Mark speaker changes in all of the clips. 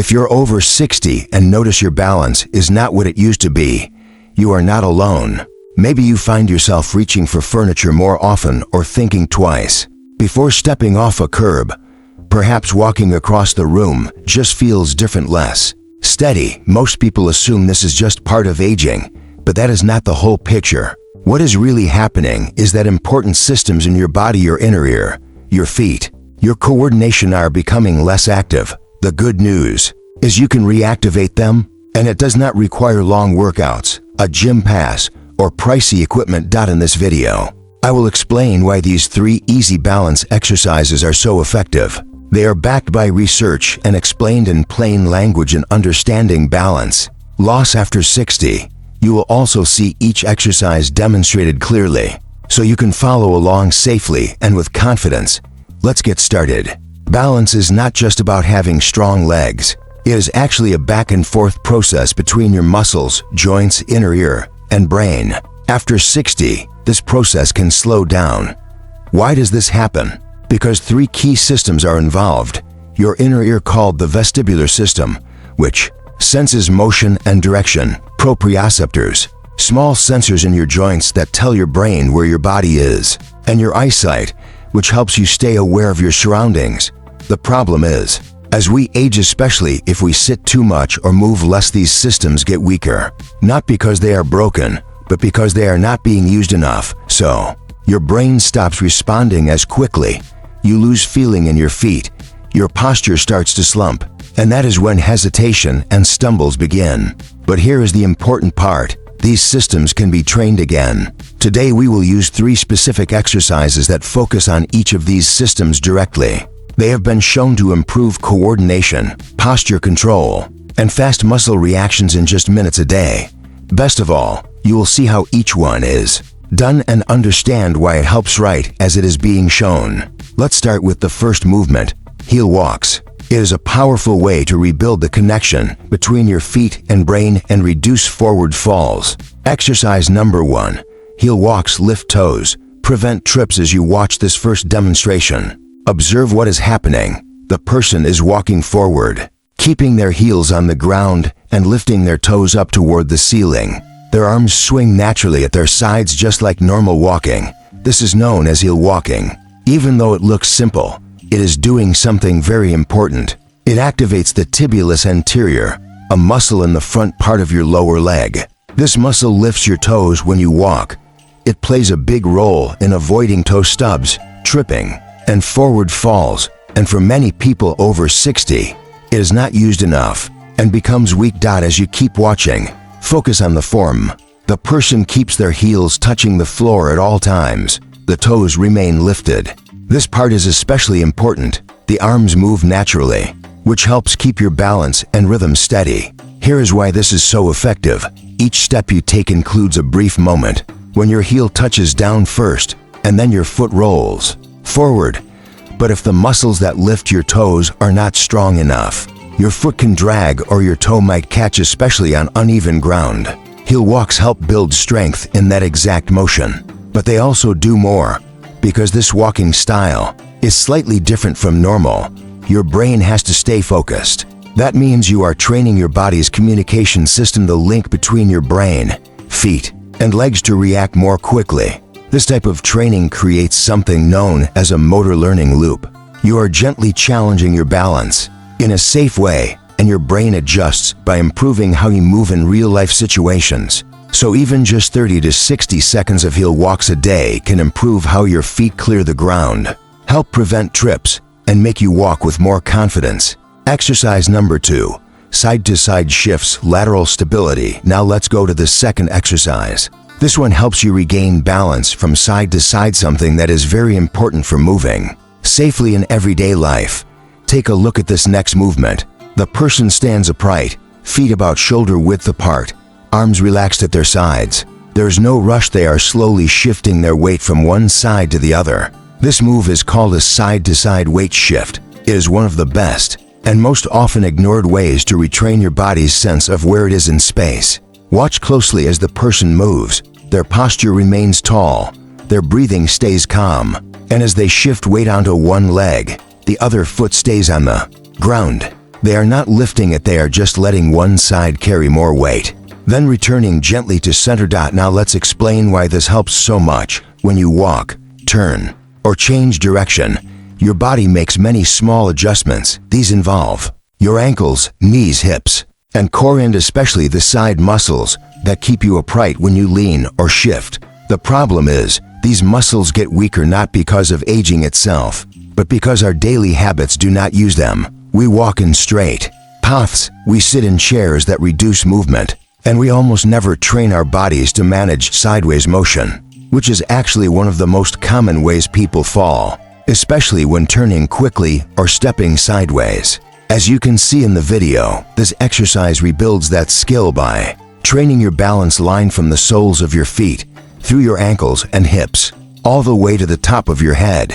Speaker 1: If you're over 60 and notice your balance is not what it used to be, you are not alone. Maybe you find yourself reaching for furniture more often or thinking twice before stepping off a curb. Perhaps walking across the room just feels different, less steady. Most people assume this is just part of aging, but that is not the whole picture. What is really happening is that important systems in your body, your inner ear, your feet, your coordination are becoming less active. The good news is you can reactivate them, and it does not require long workouts, a gym pass, or pricey equipment. In this video, I will explain why these 3 easy balance exercises are so effective. They are backed by research and explained in plain language. In understanding balance loss after 60, you will also see each exercise demonstrated clearly, so you can follow along safely and with confidence. Let's get started. Balance is not just about having strong legs. It is actually a back and forth process between your muscles, joints, inner ear, and brain. After 60, this process can slow down. Why does this happen? Because 3 key systems are involved. Your inner ear, called the vestibular system, which senses motion and direction. Proprioceptors, small sensors in your joints that tell your brain where your body is. And your eyesight, which helps you stay aware of your surroundings. The problem is, as we age, especially if we sit too much or move less, these systems get weaker. Not because they are broken, but because they are not being used enough. So, your brain stops responding as quickly. You lose feeling in your feet. Your posture starts to slump. And that is when hesitation and stumbles begin. But here is the important part. These systems can be trained again. Today we will use 3 specific exercises that focus on each of these systems directly. They have been shown to improve coordination, posture control, and fast muscle reactions in just minutes a day. Best of all, you will see how each one is done and understand why it helps right as it is being shown. Let's start with the first movement, heel walks. It is a powerful way to rebuild the connection between your feet and brain and reduce forward falls. Exercise number 1, heel walks. Lift toes. Prevent trips as you watch this first demonstration. Observe what is happening. The person is walking forward, keeping their heels on the ground and lifting their toes up toward the ceiling. Their arms swing naturally at their sides just like normal walking. This is known as heel walking. Even though it looks simple, it is doing something very important. It activates the tibialis anterior, a muscle in the front part of your lower leg. This muscle lifts your toes when you walk. It plays a big role in avoiding toe stubs, tripping, and forward falls. And for many people over 60, it is not used enough and becomes weak. As you keep watching, focus on the form. The person keeps their heels touching the floor at all times. The toes remain lifted. This part is especially important. The arms move naturally, which helps keep your balance and rhythm steady. Here is why this is so effective. Each step you take includes a brief moment when your heel touches down first, and then your foot rolls forward. But if the muscles that lift your toes are not strong enough, your foot can drag or your toe might catch, especially on uneven ground. Heel walks help build strength in that exact motion, but they also do more. Because this walking style is slightly different from normal, your brain has to stay focused. That means you are training your body's communication system, the link between your brain, feet, and legs, to react more quickly. This type of training creates something known as a motor learning loop. You are gently challenging your balance in a safe way, and your brain adjusts by improving how you move in real-life situations. So even just 30 to 60 seconds of heel walks a day can improve how your feet clear the ground, help prevent trips, and make you walk with more confidence. Exercise number 2, side-to-side shifts, lateral stability. Now let's go to the second exercise. This one helps you regain balance from side to side, something that is very important for moving safely in everyday life. Take a look at this next movement. The person stands upright, feet about shoulder width apart, arms relaxed at their sides. There's no rush. They are slowly shifting their weight from one side to the other. This move is called a side-to-side weight shift. It is one of the best and most often ignored ways to retrain your body's sense of where it is in space. Watch closely as the person moves. Their posture remains tall, their breathing stays calm, and as they shift weight onto one leg, the other foot stays on the ground. They are not lifting it, they are just letting one side carry more weight. Then returning gently to center. Now let's explain why this helps so much. When you walk, turn, or change direction, your body makes many small adjustments. These involve your ankles, knees, hips, and core, and especially the side muscles that keep you upright when you lean or shift. The problem is, these muscles get weaker not because of aging itself, but because our daily habits do not use them. We walk in straight paths, we sit in chairs that reduce movement, and we almost never train our bodies to manage sideways motion, which is actually one of the most common ways people fall, especially when turning quickly or stepping sideways. As you can see in the video, this exercise rebuilds that skill by training your balance line from the soles of your feet, through your ankles and hips, all the way to the top of your head.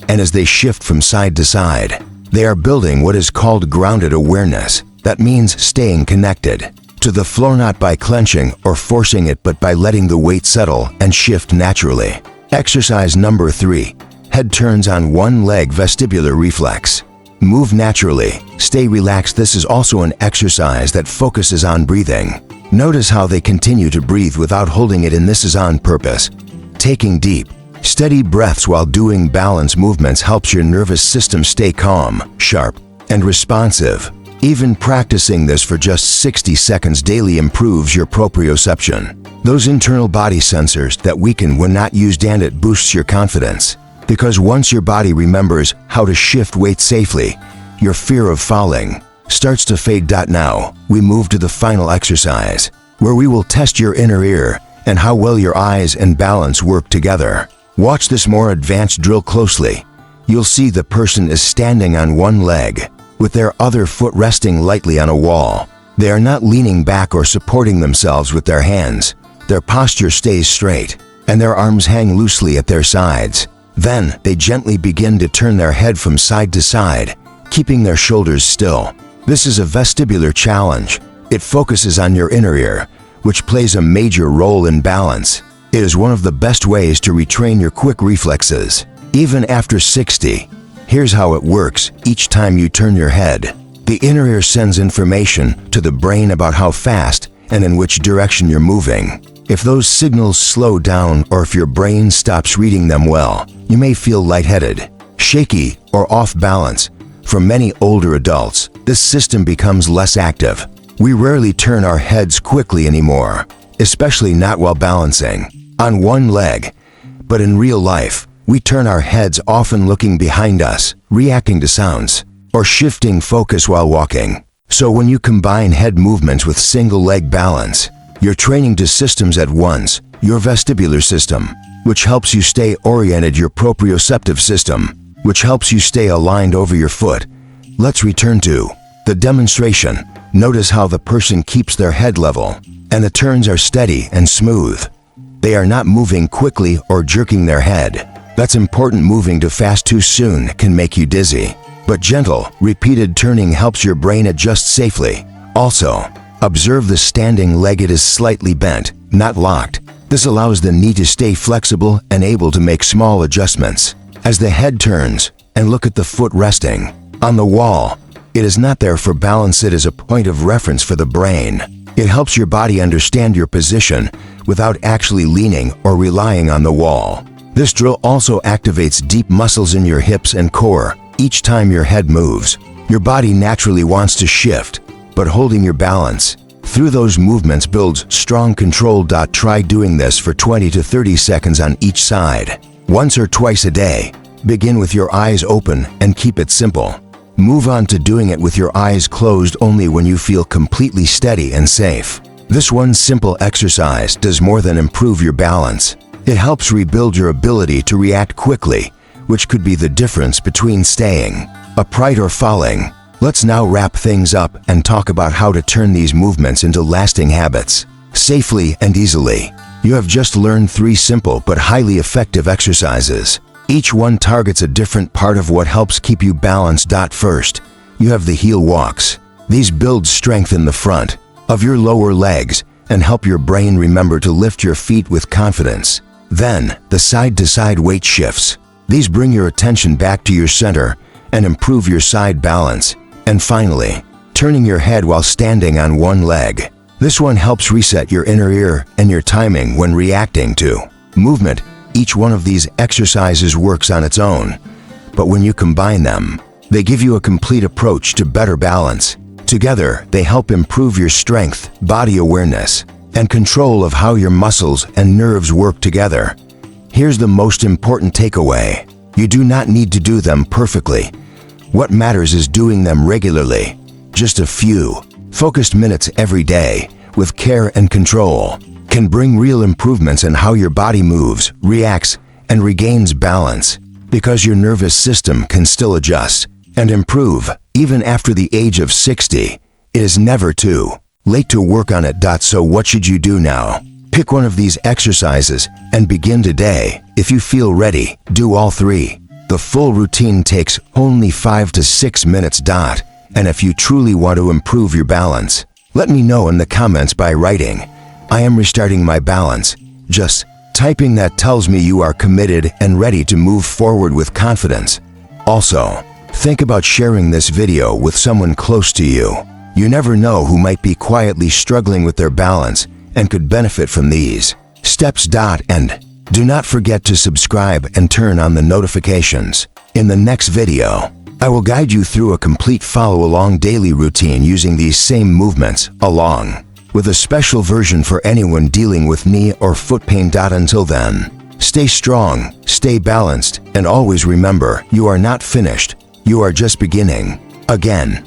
Speaker 1: And as they shift from side to side, they are building what is called grounded awareness. That means staying connected to the floor, not by clenching or forcing it, but by letting the weight settle and shift naturally. Exercise number 3. Head turns on one leg, vestibular reflex. Move naturally, stay relaxed. This is also an exercise that focuses on breathing. Notice how they continue to breathe without holding it in. This is on purpose. Taking deep, steady breaths while doing balance movements helps your nervous system stay calm, sharp, and responsive. Even practicing this for just 60 seconds daily improves your proprioception, those internal body sensors that weaken when not used, and it boosts your confidence. Because once your body remembers how to shift weight safely, your fear of falling starts to fade. Now, we move to the final exercise, where we will test your inner ear and how well your eyes and balance work together. Watch this more advanced drill closely. You'll see the person is standing on one leg, with their other foot resting lightly on a wall. They are not leaning back or supporting themselves with their hands. Their posture stays straight, and their arms hang loosely at their sides. Then, they gently begin to turn their head from side to side, keeping their shoulders still. This is a vestibular challenge. It focuses on your inner ear, which plays a major role in balance. It is one of the best ways to retrain your quick reflexes, even after 60. Here's how it works. Each time you turn your head, the inner ear sends information to the brain about how fast and in which direction you're moving. If those signals slow down, or if your brain stops reading them well, you may feel lightheaded, shaky, or off balance. For many older adults, this system becomes less active. We rarely turn our heads quickly anymore, especially not while balancing on one leg. But in real life, we turn our heads often looking behind us, reacting to sounds, or shifting focus while walking. So when you combine head movements with single leg balance, you're training two systems at once: your vestibular system, which helps you stay oriented, your proprioceptive system, which helps you stay aligned over your foot. Let's return to the demonstration. Notice how the person keeps their head level, and the turns are steady and smooth. They are not moving quickly or jerking their head. That's important. Moving too fast too soon can make you dizzy. But gentle, repeated turning helps your brain adjust safely. Also, observe the standing leg. It is slightly bent, not locked. This allows the knee to stay flexible and able to make small adjustments. As the head turns, and look at the foot resting on the wall. It is not there for balance, it is a point of reference for the brain. It helps your body understand your position without actually leaning or relying on the wall. This drill also activates deep muscles in your hips and core. Each time your head moves, your body naturally wants to shift, but holding your balance through those movements builds strong control. Try doing this for 20 to 30 seconds on each side, once or twice a day. Begin with your eyes open and keep it simple. Move on to doing it with your eyes closed only when you feel completely steady and safe. This one simple exercise does more than improve your balance. It helps rebuild your ability to react quickly, which could be the difference between staying upright or falling. Let's now wrap things up and talk about how to turn these movements into lasting habits, safely and easily. You have just learned 3 simple but highly effective exercises. Each one targets a different part of what helps keep you balanced. First, you have the heel walks. These build strength in the front of your lower legs and help your brain remember to lift your feet with confidence. Then, the side-to-side weight shifts. These bring your attention back to your center and improve your side balance. And finally, turning your head while standing on one leg. This one helps reset your inner ear and your timing when reacting to movement. Each one of these exercises works on its own, but when you combine them, they give you a complete approach to better balance. Together, they help improve your strength, body awareness, and control of how your muscles and nerves work together. Here's the most important takeaway. You do not need to do them perfectly. What matters is doing them regularly. Just a few focused minutes every day, with care and control, can bring real improvements in how your body moves, reacts, and regains balance. Because your nervous system can still adjust and improve even after the age of 60, it is never too late to work on it. So what should you do now? Pick one of these exercises and begin today. If you feel ready, do all three. The full routine takes only 5 to 6 minutes. And if you truly want to improve your balance, let me know in the comments by writing, "I am restarting my balance." Just typing that tells me you are committed and ready to move forward with confidence. Also, think about sharing this video with someone close to you. You never know who might be quietly struggling with their balance and could benefit from these steps. And do not forget to subscribe and turn on the notifications. In the next video, I will guide you through a complete follow-along daily routine using these same movements, along with a special version for anyone dealing with knee or foot pain. Until then, stay strong, stay balanced, and always remember, you are not finished. You are just beginning. Again.